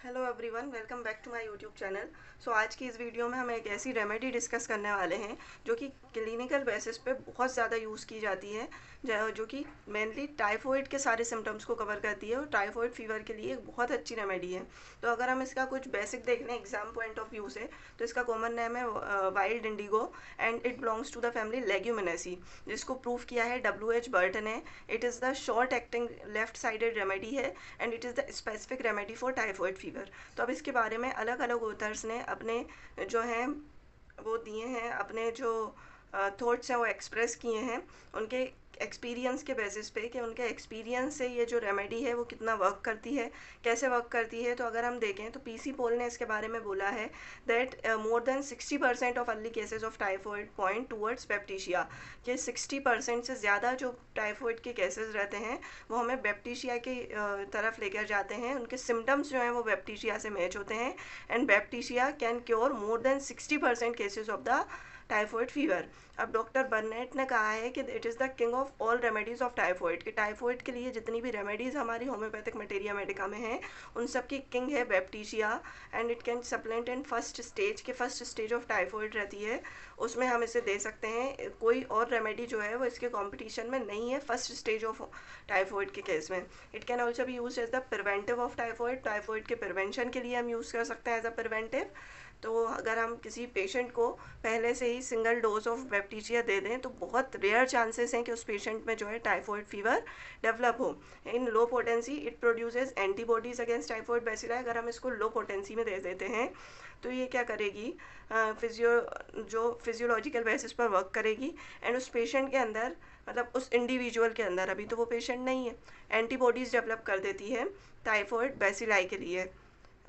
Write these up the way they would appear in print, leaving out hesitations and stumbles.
Hello everyone, welcome back to my YouTube channel. So आज की इस वीडियो में हम एक ऐसी रेमेडी डिस्कस करने वाले हैं जो कि क्लिनिकल बेसिस पे बहुत ज़्यादा यूज़ की जाती है, जो कि मेनली टाइफॉइड के सारे सिम्टम्स को कवर करती है और टाइफॉइड फीवर के लिए एक बहुत अच्छी रेमेडी है। तो अगर हम इसका कुछ बेसिक देख लें एग्जाम पॉइंट ऑफ व्यू से, तो इसका कॉमन नेम है wild indigo and it belongs to the family leguminosae, जिसको प्रूव किया है W.H. बर्टन ने। It is the short acting left sided remedy है and it is the specific remedy for typhoid fever. तो अब इसके बारे में अलग अलग ऑथर्स ने अपने जो हैं वो दिए हैं, अपने जो थॉट्स हैं वो एक्सप्रेस किए हैं उनके एक्सपीरियंस के बेसिस पे, कि उनके एक्सपीरियंस से ये जो रेमेडी है वो कितना वर्क करती है, कैसे वर्क करती है। तो अगर हम देखें तो पीसी पोल ने इसके बारे में बोला है that more than 60% of early cases of typhoid point towards baptisia, कि 60% से ज़्यादा जो टाइफॉइड के केसेस रहते हैं वो हमें बैप्टीशिया की तरफ लेकर जाते हैं। उनके सिम्टम्स जो हैं वो बैप्टीशिया से मैच होते हैं and baptisia can cure more than 60% cases of the typhoid fever. अब डॉक्टर बर्नेट ने कहा है कि it is the king of all remedies of typhoid, कि टाइफॉइड के लिए जितनी भी रेमेडीज़ हमारी होम्योपैथिक मटेरिया मेडिका में हैं उन सब की किंग है baptisia and it can supplant in first stage, के फर्स्ट स्टेज ऑफ टाइफॉइड रहती है उसमें हम इसे दे सकते हैं। कोई और रेमेडी जो है वो इसके कॉम्पिटिशन में नहीं है फर्स्ट स्टेज ऑफ टाइफॉइड के केस में। It can also be use as the preventive of typhoid, typhoid के प्रिवेंशन के लिए हम यूज़ कर सकते हैं एज अ प्रिवेंटिव। तो अगर हम किसी पेशेंट को पहले से ही सिंगल डोज ऑफ बैप्टीशिया दे दें तो बहुत रेयर चांसेस हैं कि उस पेशेंट में जो है टाइफॉइड फीवर डेवलप हो। In low potency it produces antibodies against typhoid bacilli. अगर हम इसको लो पोटेंसी में दे देते हैं तो ये क्या करेगी, फिजियोलॉजिकल बेसिस पर वर्क करेगी एंड उस पेशेंट के अंदर, मतलब उस इंडिविजुअल के अंदर, अभी तो वो पेशेंट नहीं है, एंटीबॉडीज़ डेवलप कर देती है टाइफॉइड बैसिलाई के लिए।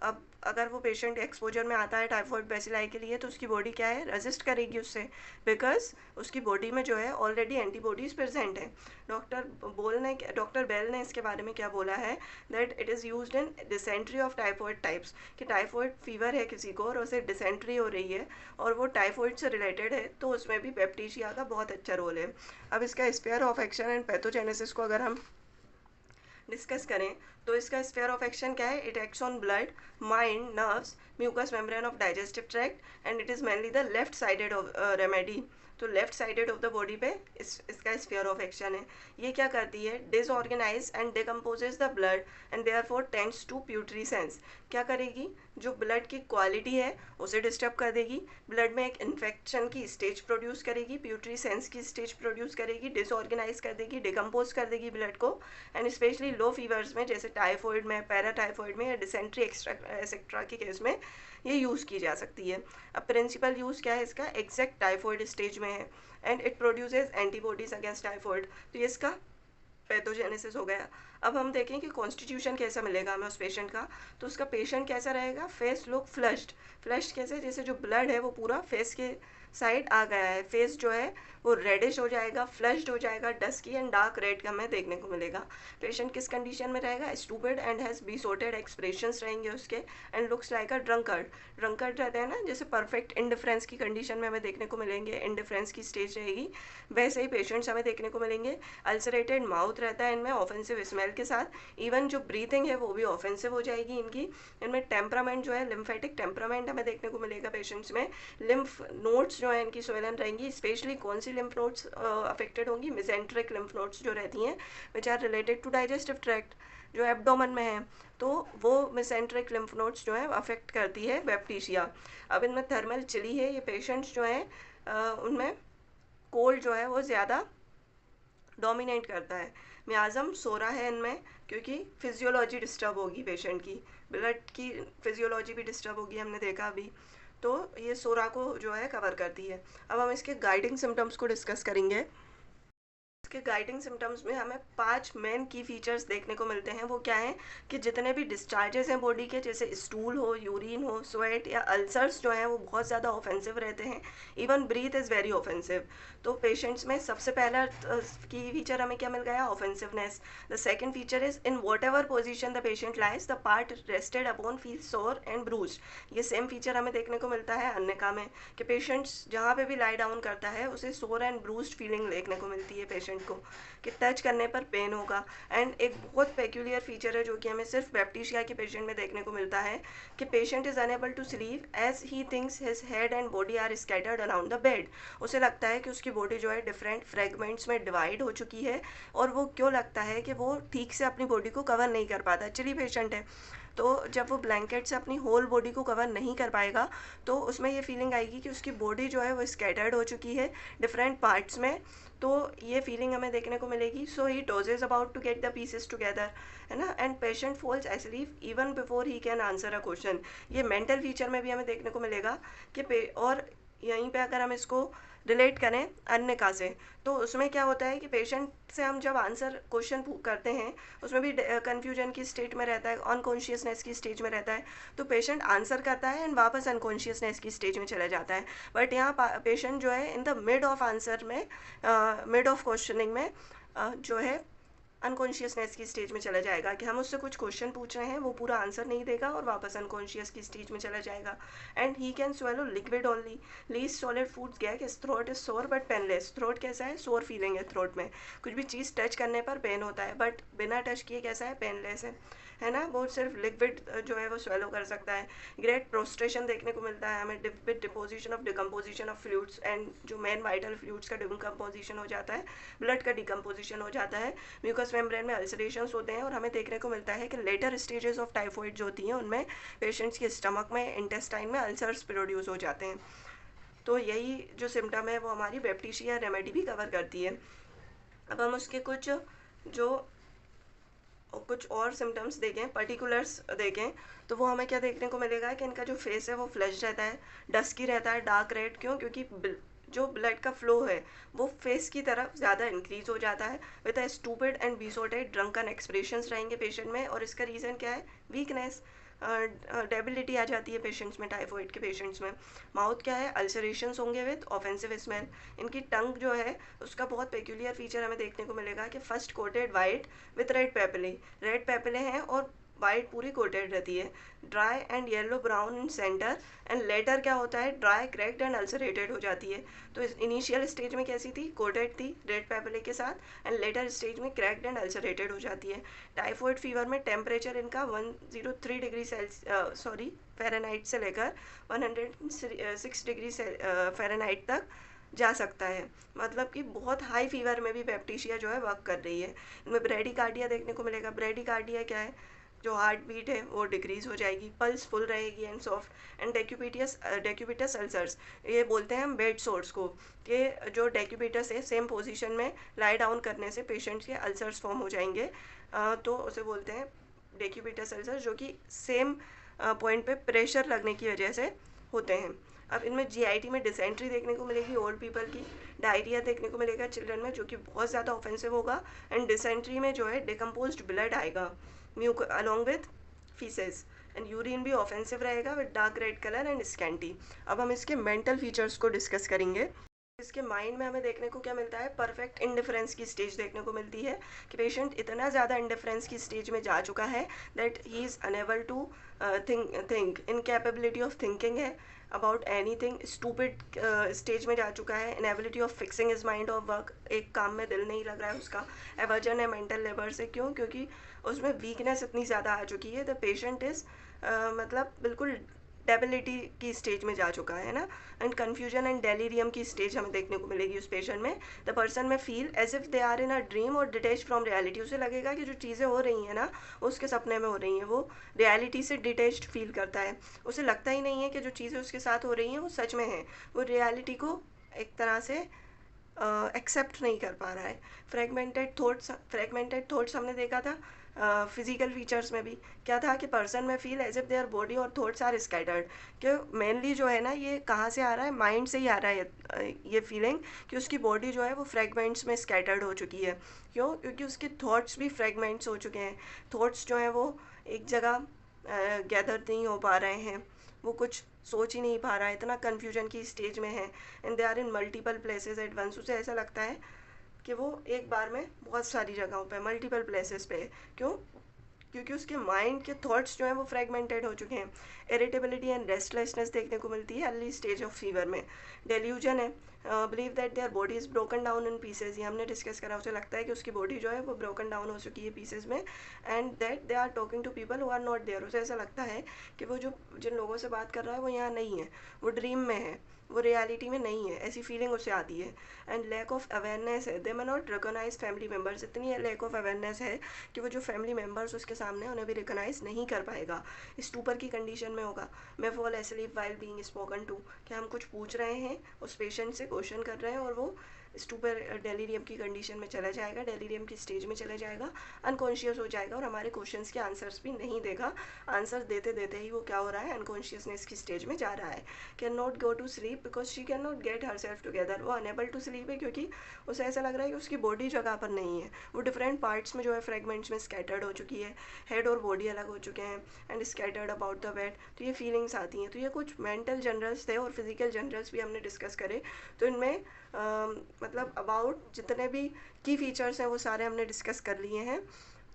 अब अगर वो पेशेंट एक्सपोजर में आता है टाइफॉइड बैसिलाई के लिए तो उसकी बॉडी क्या है, रेजिस्ट करेगी उससे, बिकॉज उसकी बॉडी में जो है ऑलरेडी एंटीबॉडीज़ प्रेजेंट है। डॉक्टर बेल ने इसके बारे में क्या बोला है that it is used in dysentery of typhoid types, कि टाइफॉइड फीवर है किसी को और उसे डिसेंट्री हो रही है और वो टाइफॉइड से रिलेटेड है तो उसमें भी बैप्टीशिया का बहुत अच्छा रोल है। अब इसका sphere of action and pathogenesis को अगर हम डिस्कस करें तो इसका स्फीयर ऑफ एक्शन क्या है, it acts on blood, mind, nerves, mucous membrane of digestive tract and it is mainly the left sided of remedy. तो left sided of the body पे इसका स्फीयर ऑफ एक्शन है। ये क्या करती है, disorganize and decomposes the blood and therefore tends to putrescence. क्या करेगी, जो ब्लड की क्वालिटी है उसे डिस्टर्ब कर देगी, ब्लड में एक इन्फेक्शन की स्टेज प्रोड्यूस करेगी, प्यूट्रीसेंस की स्टेज प्रोड्यूस करेगी, डिसऑर्गेनाइज कर देगी, डिकम्पोज कर देगी ब्लड को। एंड स्पेशली लो फीवर्स में जैसे टाइफॉइड में, पैराटाइफॉइड में या डिसेंट्री एक्सेट्रा के केस में ये यूज़ की जा सकती है। अब प्रिंसिपल यूज़ क्या है इसका, एग्जैक्ट टाइफॉइड स्टेज में है and it produces antibodies against typhoid. तो ये इसका पैथोजेनेसिस हो गया। अब हम देखें कि कॉन्स्टिट्यूशन कैसा मिलेगा हमें उस पेशेंट का। तो उसका पेशेंट कैसा रहेगा, फेस लुक फ्लश्ड। फ्लश्ड कैसे, जैसे जो ब्लड है वो पूरा फेस के साइड आ गया है, फेस जो है वो रेडिश हो जाएगा, फ्लश्ड हो जाएगा, डस्की एंड डार्क रेड हमें देखने को मिलेगा। पेशेंट किस कंडीशन में रहेगा, स्टूपिड एंड हैज़ बिसोटेड एक्सप्रेशंस रहेंगे उसके and looks like a drunkard. Drunkard रहते हैं ना, जैसे परफेक्ट इंडिफरेंस की कंडीशन में हमें देखने को मिलेंगे, इंडिफरेंस की स्टेज रहेगी, वैसे ही पेशेंट्स हमें देखने को मिलेंगे। अल्सरेटेड माउथ रहता है इनमें ऑफेंसिव स्मेल के साथ, इवन जो ब्रीथिंग है वो भी ऑफेंसिव हो जाएगी इनकी। इनमें टेम्परामेंट जो है लिम्फेटिक टेम्परामेंट हमें देखने को मिलेगा पेशेंट्स में। लिम्फ नोड्स जो है इनकी स्वेलन रहेंगी, स्पेशली कौन सी लिम्फ नोड्स अफेक्टेड होंगी, मिसेंट्रिक लिम्फ नोड्स जो रहती हैं which are related to digestive tract, जो एब्डोमन में है, तो वो मिसेंट्रिक लिम्फ नोड्स जो है अफेक्ट करती है बैप्टीशिया। अब इनमें थर्मल चिली है, ये पेशेंट्स जो हैं उनमें कोल्ड जो है वो ज़्यादा डोमिनेट करता है। मियाज़म सोरा है इनमें, क्योंकि फिजियोलॉजी डिस्टर्ब होगी पेशेंट की, ब्लड की फिजियोलॉजी भी डिस्टर्ब होगी, हमने देखा अभी। तो ये सोरा को जो है कवर करती है। अब हम इसके गाइडिंग सिम्टम्स को डिस्कस करेंगे। इसके गाइडिंग सिम्टम्स में हमें 5 मेन की फीचर्स देखने को मिलते हैं। वो क्या है कि जितने भी डिस्चार्जेस हैं बॉडी के, जैसे स्टूल हो, यूरिन हो, स्वेट या अल्सर्स जो हैं वो बहुत ज़्यादा ऑफेंसिव रहते हैं। Even breath is very offensive. तो पेशेंट्स में सबसे पहला की फीचर हमें क्या मिल गया, offensiveness. The second feature is in whatever position the patient lies the part rested upon feel sore and bruise. ये सेम फीचर हमें देखने को मिलता है अन्यका में, कि पेशेंट्स जहाँ पे भी लाई डाउन करता है उसे सोर एंड ब्रूस्ड फीलिंग देखने को मिलती है पेशेंट पॉइंट को, कि टच करने पर पेन होगा। एंड एक बहुत पेक्यूलियर फीचर है जो कि हमें सिर्फ बैप्टिशिया के पेशेंट में देखने को मिलता है, कि patient is unable to sleep as he thinks his head and body are scattered around the bed. उसे लगता है कि उसकी बॉडी जो है डिफरेंट फ्रेगमेंट्स में डिवाइड हो चुकी है, और वो क्यों लगता है कि वो ठीक से अपनी बॉडी को कवर नहीं कर पाता। एक्चुअली पेशेंट है, तो जब वो ब्लैंकेट से अपनी होल बॉडी को कवर नहीं कर पाएगा, तो उसमें ये फीलिंग आएगी कि उसकी बॉडी जो है वो स्कैटर्ड हो चुकी है डिफरेंट पार्ट्स में। तो ये फीलिंग हमें देखने को मिलेगी। So he dozes about to get the pieces together, है ना। And patient falls asleep even before he can answer a question. ये मेंटल फीचर में भी हमें देखने को मिलेगा कि और यहीं पे अगर हम इसको रिलेट करें अन्य से, तो उसमें क्या होता है कि पेशेंट से हम जब आंसर क्वेश्चन करते हैं, उसमें भी कन्फ्यूजन की स्टेट में रहता है, अनकॉन्शियसनेस की स्टेज में रहता है। तो पेशेंट आंसर करता है एंड वापस अनकॉन्शियसनेस की स्टेज में चला जाता है। बट यहाँ पेशेंट जो है in the mid of answer में, मिड ऑफ क्वेश्चनिंग में जो है अनकॉन्शियसनेस की स्टेज में चला जाएगा, कि हम उससे कुछ क्वेश्चन पूछ रहे हैं, वो पूरा आंसर नहीं देगा और वापस अनकॉन्शियस की स्टेज में चला जाएगा। And he can swallow liquid only, least solid foods gag, his throat is सोर बट पेनलेस। थ्रोट कैसा है? सोर फीलिंग है थ्रोट में, कुछ भी चीज़ टच करने पर पेन होता है, बट बिना टच किए कैसा है? पेनलेस है ना। वो सिर्फ लिक्विड जो है वो स्वेलो कर सकता है। ग्रेट प्रोस्ट्रेशन देखने को मिलता है हमें, with deposition of decomposition of fluids, and जो मेन वाइटल फ्लूइड्स का डिकम्पोजिशन हो जाता है, ब्लड का डिकम्पोजिशन हो जाता है, म्यूकस मेम्ब्रेन में अल्सरेशंस होते हैं। और हमें देखने को मिलता है कि लेटर स्टेजेस ऑफ टाइफॉइड जो होती हैं उनमें पेशेंट्स के स्टमक में, इंटेस्टाइन में अल्सर्स प्रोड्यूस हो जाते हैं। तो यही जो सिम्टम है वो हमारी बैप्टिशिया रेमेडी भी कवर करती है। अब हम उसके कुछ और सिम्टम्स देखें, पर्टिकुलर्स देखें, तो वो हमें क्या देखने को मिलेगा कि इनका जो फेस है वो फ्लश रहता है, डस्की रहता है, डार्क रेड। क्यों? क्योंकि जो ब्लड का फ्लो है वो फेस की तरफ ज़्यादा इंक्रीज हो जाता है, with a stupid and besotted drunken expressions रहेंगे पेशेंट में। और इसका रीज़न क्या है? वीकनेस, डेबिलिटी आ जाती है पेशेंट्स में, टाइफॉइड के पेशेंट्स में। माउथ क्या है? अल्सरेशंस होंगे विद ऑफेंसिव स्मेल। इनकी टंग जो है उसका बहुत पेक्यूलियर फीचर हमें देखने को मिलेगा कि first coated white with red papillae हैं और वाइट पूरी कोटेड रहती है, dry and yellow brown in centre. And later क्या होता है? ड्राई, क्रैक्ड एंड अल्सरेटेड हो जाती है। तो इस इनिशियल स्टेज में कैसी थी? कोटेड थी रेड पेपले के साथ, एंड लेटर स्टेज में क्रैक्ड एंड अल्सरेटेड हो जाती है। टाइफॉइड फीवर में टेम्परेचर इनका 103 डिग्री फ़ारेनहाइट से लेकर 106 डिग्री फ़ारेनहाइट तक जा सकता है। मतलब कि बहुत हाई फीवर में भी बैप्टिशिया जो है वर्क कर रही है। इनमें ब्रेडिकार्डिया देखने को मिलेगा। ब्रेडिकार्डिया क्या है? जो हार्ट बीट है वो डिक्रीज हो जाएगी, पल्स फुल रहेगी एंड सॉफ्ट। एंड डेक्यूबिटस अल्सर्स, ये बोलते हैं हम बेड सोर्स को, कि जो डेक्यूबिटस है सेम पोजीशन में लाई डाउन करने से पेशेंट के अल्सर्स फॉर्म हो जाएंगे। तो उसे बोलते हैं डेक्यूबिटस अल्सर्स, जो कि सेम पॉइंट पे प्रेशर लगने की वजह से होते हैं। अब इनमें जीआईटी में डिसेंट्री देखने को मिलेगी ओल्ड पीपल की, डायरिया देखने को मिलेगा चिल्ड्रन में, जो कि बहुत ज़्यादा ऑफेंसिव होगा। एंड डिसेंट्री में जो है डिकम्पोज्ड ब्लड आएगा along with faeces. And urine भी ऑफेंसिव रहेगा with dark red colour and scanty. अब हम इसके मेंटल फीचर्स को डिस्कस करेंगे। इसके माइंड में हमें देखने को क्या मिलता है? परफेक्ट इंडिफरेंस की स्टेज देखने को मिलती है, कि पेशेंट इतना ज़्यादा इंडिफरेंस की स्टेज में जा चुका है that he is unable to think, incapability of thinking है अबाउट एनीथिंग, स्टूपिड स्टेज में जा चुका है, inability of fixing his mind of work, एक काम में दिल नहीं लग रहा है उसका, एवर्जन है मेंटल लेबर से। क्यों? क्योंकि उसमें वीकनेस इतनी ज़्यादा आ चुकी है, द पेशेंट इज़ मतलब बिल्कुल डेबिलिटी की स्टेज में जा चुका है ना। एंड कन्फ्यूजन एंड डेलीरियम की स्टेज हमें देखने को मिलेगी उस पेशेंट में। The person may feel as if they are in a dream और डिटेच फ्रॉम रियलिटी। उसे लगेगा कि जो चीज़ें हो रही हैं ना उसके सपने में हो रही हैं, वो रियलिटी से डिटेच्ड फील करता है। उसे लगता ही नहीं है कि जो चीज़ें उसके साथ हो रही हैं वो सच में हैं, वो रियलिटी को एक तरह से एक्सेप्ट नहीं कर पा रहा है। फ्रेगमेंटेड थॉट्स हमने देखा था फिजिकल फीचर्स में भी। क्या था? कि person may feel as if their body और थॉट्स आर स्कैटर्ड। कि मेनली जो है ना ये कहाँ से आ रहा है? माइंड से ही आ रहा है ये फीलिंग, कि उसकी बॉडी जो है वो फ्रेगमेंट्स में स्कैटर्ड हो चुकी है। क्यों? क्योंकि उसके थॉट्स भी फ्रेगमेंट्स हो चुके हैं। थॉट्स जो हैं वो एक जगह गैदर नहीं हो पा रहे हैं, वो कुछ सोच ही नहीं पा रहा है, इतना कन्फ्यूजन की स्टेज में है। And they are in multiple places at once. उसे ऐसा लगता है कि वो एक बार में बहुत सारी जगहों पे, मल्टीपल प्लेसेस पे है। क्यों? क्योंकि उसके माइंड के थॉट्स जो हैं वो फ्रेगमेंटेड हो चुके हैं। इरिटेबिलिटी एंड रेस्टलेसनेस देखने को मिलती है अर्ली स्टेज ऑफ फीवर में। डेल्यूजन है, believe that their body is broken down in pieces, ये हमने डिस्कस करा, उसे लगता है कि उसकी बॉडी जो है वो ब्रोकन डाउन हो चुकी है पीसेज में, and that they are talking to people who are not there, उसे ऐसा लगता है कि वो जो जिन लोगों से बात कर रहा है वो यहाँ नहीं है, वो ड्रीम में है, वो रियलिटी में नहीं है, ऐसी फीलिंग उसे आती है। एंड लैक ऑफ अवेयरनेस है, they may not recognize family members, इतनी लैक ऑफ अवेयरनेस है कि वो जो फैमिली मेम्बर्स उसके सामने उन्हें भी रिकोगनाइज नहीं कर पाएगा, स्टूपर की कंडीशन में होगा। May fall asleep while being spoken to, कि हम कुछ पूछ रहे हैं, उस पेशेंट से क्वेश्चन कर रहे हैं और वो स्टूपर डेलीरियम की कंडीशन में चला जाएगा, डेलीरियम की स्टेज में चला जाएगा, अनकॉन्शियस हो जाएगा और हमारे क्वेश्चंस के आंसर्स भी नहीं देगा, आंसर देते देते ही वो क्या हो रहा है, अनकॉन्शियसनेस की स्टेज में जा रहा है। Can not go to sleep because she can not get herself together, वो अनेबल टू स्लीप है क्योंकि उसे ऐसा लग रहा है कि उसकी बॉडी जगह पर नहीं है, वो डिफरेंट पार्ट्स में जो है फ्रेगमेंट्स में स्कैटर्ड हो चुकी है, हेड और बॉडी अलग हो चुके हैं and scattered about the bed, तो ये फीलिंग्स आती हैं। तो ये कुछ मेंटल जनरल्स थे और फिजिकल जनरल्स भी हमने डिस्कस करे, तो इनमें मतलब अबाउट जितने भी की फीचर्स हैं वो सारे हमने डिस्कस कर लिए हैं।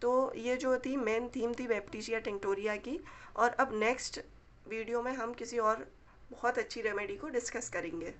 तो ये जो थी मेन थीम थी बैप्टिशिया टिंक्टोरिया की, और अब नेक्स्ट वीडियो में हम किसी और बहुत अच्छी रेमेडी को डिस्कस करेंगे।